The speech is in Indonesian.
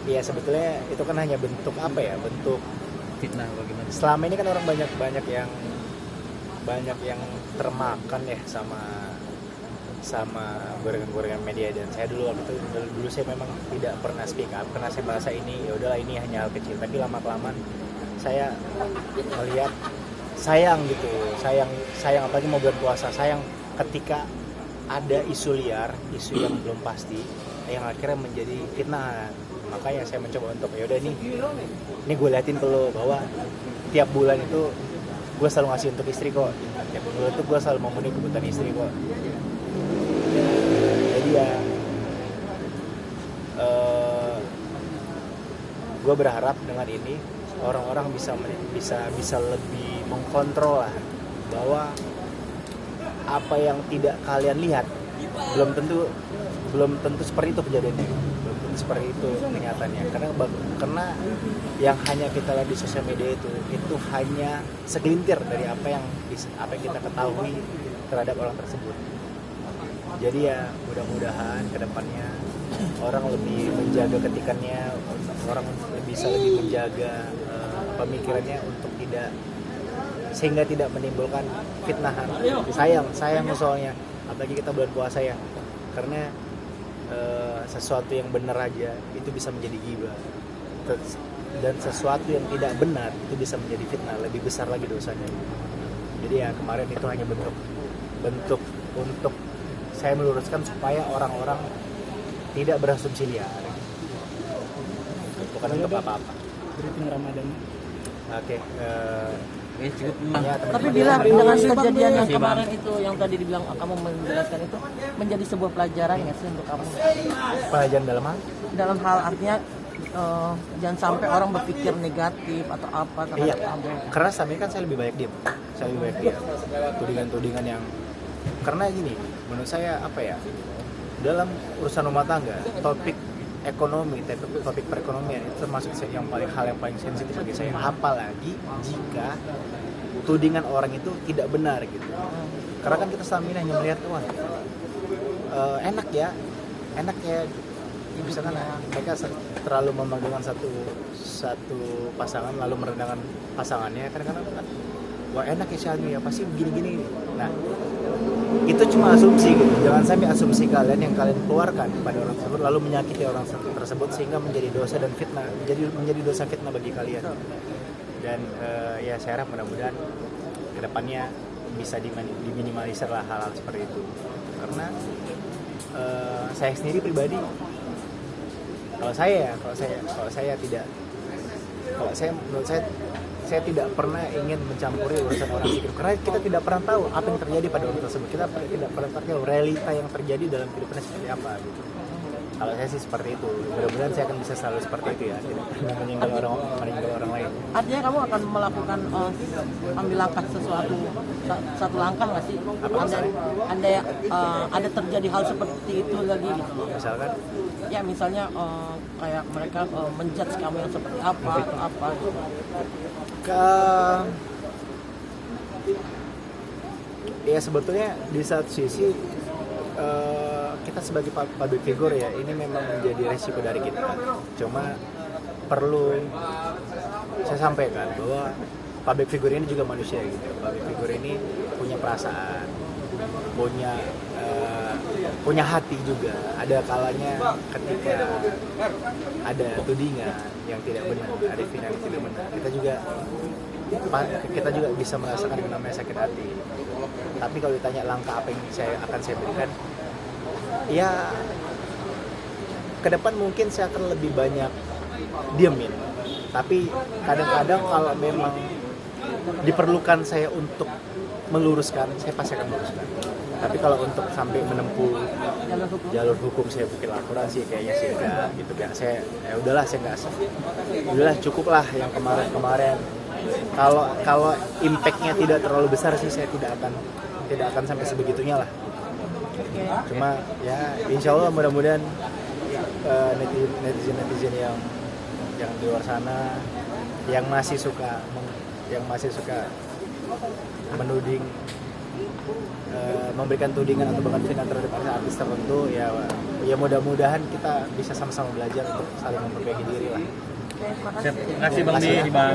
Ya sebetulnya itu kan hanya bentuk apa ya, bentuk fitnah bagaimana? selama ini kan orang banyak yang termakan ya sama gorengan-gorengan media, dan saya dulu waktu itu saya memang tidak pernah speak up karena saya merasa ini ya udahlah, ini hanya hal kecil, tapi lama-kelamaan saya melihat sayang apalagi mau bulan puasa, sayang ketika ada isu liar, isu yang belum pasti yang akhirnya menjadi fitnah. Makanya saya mencoba untuk ya udah ini gue liatin ke lo bahwa tiap bulan itu gue selalu ngasih untuk istri kok, tiap bulan itu gue selalu memenuhi kebutuhan istri kok. Jadi ya gue berharap dengan ini orang-orang bisa lebih mengkontrol lah, bahwa apa yang tidak kalian lihat belum tentu seperti itu kejadiannya, belum tentu seperti itu kenyataannya, karena yang hanya kita lihat di sosial media itu hanya segelintir dari apa yang kita ketahui terhadap orang tersebut. Jadi ya mudah-mudahan kedepannya orang lebih menjaga ketikannya, orang bisa lebih menjaga pemikirannya untuk sehingga tidak menimbulkan fitnahan. Sayang soalnya, apalagi kita bulan puasa ya, karena sesuatu yang benar aja itu bisa menjadi ghibah, dan sesuatu yang tidak benar itu bisa menjadi fitnah, lebih besar lagi dosanya. Jadi ya kemarin itu hanya bentuk untuk saya meluruskan supaya orang-orang tidak berasumsi liar, bukan untuk apa-apa. Briefing Ramadan. Oke. Cukup. Ya, Tapi bila dengan kejadian yang kemarin itu yang tadi dibilang kamu menjelaskan itu menjadi sebuah pelajaran nggak sih untuk kamu? Pelajaran dalam hal? Dalam hal artinya jangan sampai orang berpikir negatif atau apa terhadap kamu. Karena selama ini kan saya lebih banyak diam. Tudingan-tudingan yang, karena gini, menurut saya apa ya, dalam urusan rumah tangga, topik ekonomi, topik perekonomian itu termasuk hal yang paling sensitif bagi saya, apalagi jika tudingan orang itu tidak benar gitu. Karena kan kita selama ini hanya melihat enak ya misalkan mereka terlalu memandangkan satu pasangan lalu merendahkan pasangannya, kadang-kadang kan wah enak ya Syahmi ya pasti begini-gini. Nah itu cuma asumsi gitu, jangan sampai asumsi kalian yang kalian keluarkan pada orang tersebut lalu menyakiti orang tersebut sehingga menjadi dosa dan fitnah, menjadi dosa fitnah bagi kalian. Dan ya saya harap mudah-mudahan kedepannya bisa diminimalisir lah hal-hal seperti itu, karena saya sendiri pribadi menurut saya tidak pernah ingin mencampuri urusan orang sekitar, karena kita tidak pernah tahu apa yang terjadi pada orang tersebut, kita tidak pernah tahu realita yang terjadi dalam kehidupannya seperti apa gitu. Kalau saya sih seperti itu, mudah-mudahan saya akan bisa selalu seperti itu ya, tidak pernah meninggal orang lain. Artinya kamu akan melakukan ambil langkah satu langkah nggak sih? Ada terjadi hal seperti itu lagi gitu. Misalkan? Ya misalnya kayak mereka menjudge kamu yang seperti apa atau apa gitu. Ya sebetulnya di satu sisi kita sebagai public figure ya, ini memang menjadi resiko dari kita. Cuma perlu saya sampaikan bahwa public figure ini juga manusia gitu. Public figure ini punya perasaan, punya hati juga. Ada kalanya ketika ada tudingan yang tidak benar, ada fitnah yang tidak benar, kita juga bisa merasakan yang namanya sakit hati. Tapi kalau ditanya langkah apa yang akan saya berikan, ya ke depan mungkin saya akan lebih banyak diemin. Tapi kadang-kadang kalau memang diperlukan saya untuk meluruskan, saya pasti akan meluruskan. Tapi kalau untuk sampai menempuh jalur hukum saya pikir akurasi kayaknya sih enggak gitu kan. Saya ya udahlah, saya enggak udahlah cukuplah yang kemarin. Kalau impact-nya tidak terlalu besar sih saya tidak akan sampai sebegitunya lah. Cuma ya insya Allah mudah-mudahan netizen yang di luar sana yang masih suka menuding memberikan tudingan atau bahkan fitnah terhadap artis tertentu, ya mudah-mudahan kita bisa sama-sama belajar untuk saling memperbaiki diri lah. Oke, makasih. Terima kasih Bang Di.